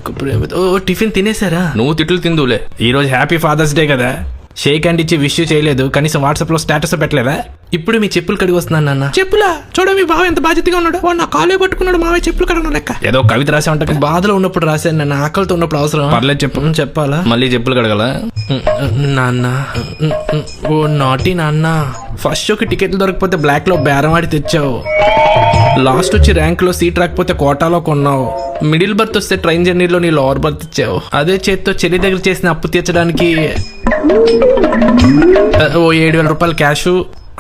నాకు ప్రేమతో టిఫిన్ తినేసారా? నువ్వు తిట్లు తిందులే. ఈరోజు హ్యాపీ ఫాదర్స్ డే కదా, షేక్ హ్యాండ్ ఇచ్చి విష్ చేయలేదు, కనీసం వాట్సాప్ లో స్టేటస్ పెట్టలేదా? ఇప్పుడు మీ చెప్పులు కడిగి వస్తున్నాను నాన్న. చెప్పులా? చూడ మీ బావ ఎంత బాధ్యతగా ఉన్నాడు. వాడు నా కాలే పట్టుకున్నాడు, మావే చెప్పులు కడగడం లెక్క. ఏదో కవిత రాసా ఉంటా. బాధలో ఉన్నప్పుడు రాశాను నాన్న, ఆకలితో ఉన్నప్పుడు అవసరం. పర్లేదు చెప్పు. చెప్పాలా? మళ్ళీ చెప్పులు కడగల నాన్న. ఓ నాటి నాన్న, ఫస్ట్ షోకి టికెట్లు దొరకపోతే బ్లాక్ లో బేరం ఆడి తెచ్చావు. లాస్ట్ వచ్చి ర్యాంక్ లో సీట్ రాకపోతే కోటాలో కొన్నావు. మిడిల్ బర్త్ వస్తే ట్రైన్ జర్నీలో నీ లోవర్ బర్త్ ఇచ్చావు. అదే చేత్తో చెల్లి దగ్గర చేసిన అప్పు తీర్చడానికి ఓ 7,000 రూపాయలు క్యాష్,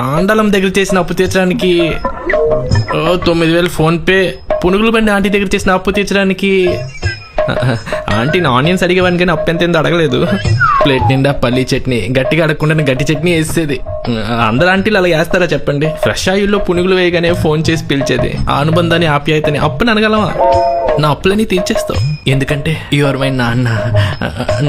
ఆండలం దగ్గర చేసిన అప్పు తీర్చడానికి 9,000 ఫోన్ పే, పునుగులు బండి ఆంటీ దగ్గర చేసిన అప్పు తీర్చడానికి ఆంటీని ఆనియన్స్ అడిగేవాని కానీ అప్పు ఎంత అడగలేదు. ప్లేట్ నిండా పల్లీ చట్నీ, గట్టిగా అడగకుండా గట్టి చట్నీ వేసేది. అందరు ఆంటీలు అలా వేస్తారా చెప్పండి? ఫ్రెష్ ఆయిల్లో పునుగులు వేయగానే ఫోన్ చేసి పిలిచేది. ఆ అనుబంధాన్ని ఆప్యాయతని అప్పుని అనగలమా? నా అప్పులని తీర్చేస్తావు, ఎందుకంటే యువర్ మై నాన్న,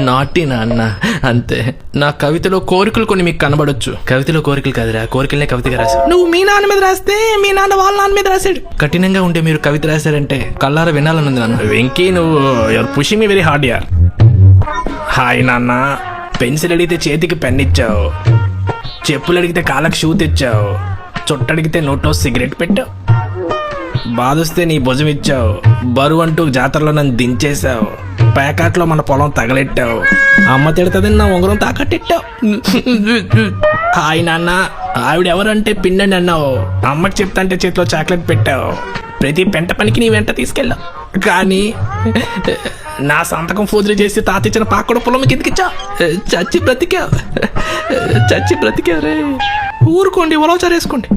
నాటి నాన్న. అంతే. నా కవితలో కోరికలు కొన్ని మీకు కనబడొచ్చు. కవితలో కోరికలు కాదురా, కోరికలనే కవితగా రాశావు. నువ్వు మీ నాన్న మీద రాస్తే మీ నాన్న వాళ్ళ నాన్న మీద రాశాడు. కఠినంగా ఉంటే మీరు కవిత రాశారంటే కళ్ళారా వినాలనుంది నాన్న. వెంకీ, నువ్వు your pushing me very hard యార్. హాయ్ నాన్న. పెన్సిల్ అడిగితే చేతికి పెన్ ఇచ్చావు, చెప్పులు అడిగితే కాళ్ళకి షూ తెచ్చావు, చుట్టడిగితే నోట్లో సిగరెట్ పెట్టావు, బాధొస్తే నీ భుజం ఇచ్చావు, బరువు అంటూ జాతరలో నన్ను దించేశావు, ప్యాకాట్లో మన పొలం తగలెట్టావు, అమ్మ తిడతదని నా ఉంగరం తాకట్టెట్టావు. హాయ్ నాన్న. ఆవిడెవరంటే పిండండి అన్నావు, అమ్మకి చెప్తాంటే చేతిలో చాక్లెట్ పెట్టావు, ప్రతి పెంట పనికి నీ వెంట తీసుకెళ్ళావు. కానీ నా సంతకం ఫోజులు చేసి తాతిచ్చిన పాకడ పొలం కిందకిచ్చావు. చచ్చి బ్రతికావు రే. ఊరుకోండి, ఉలవచారు వేసుకోండి.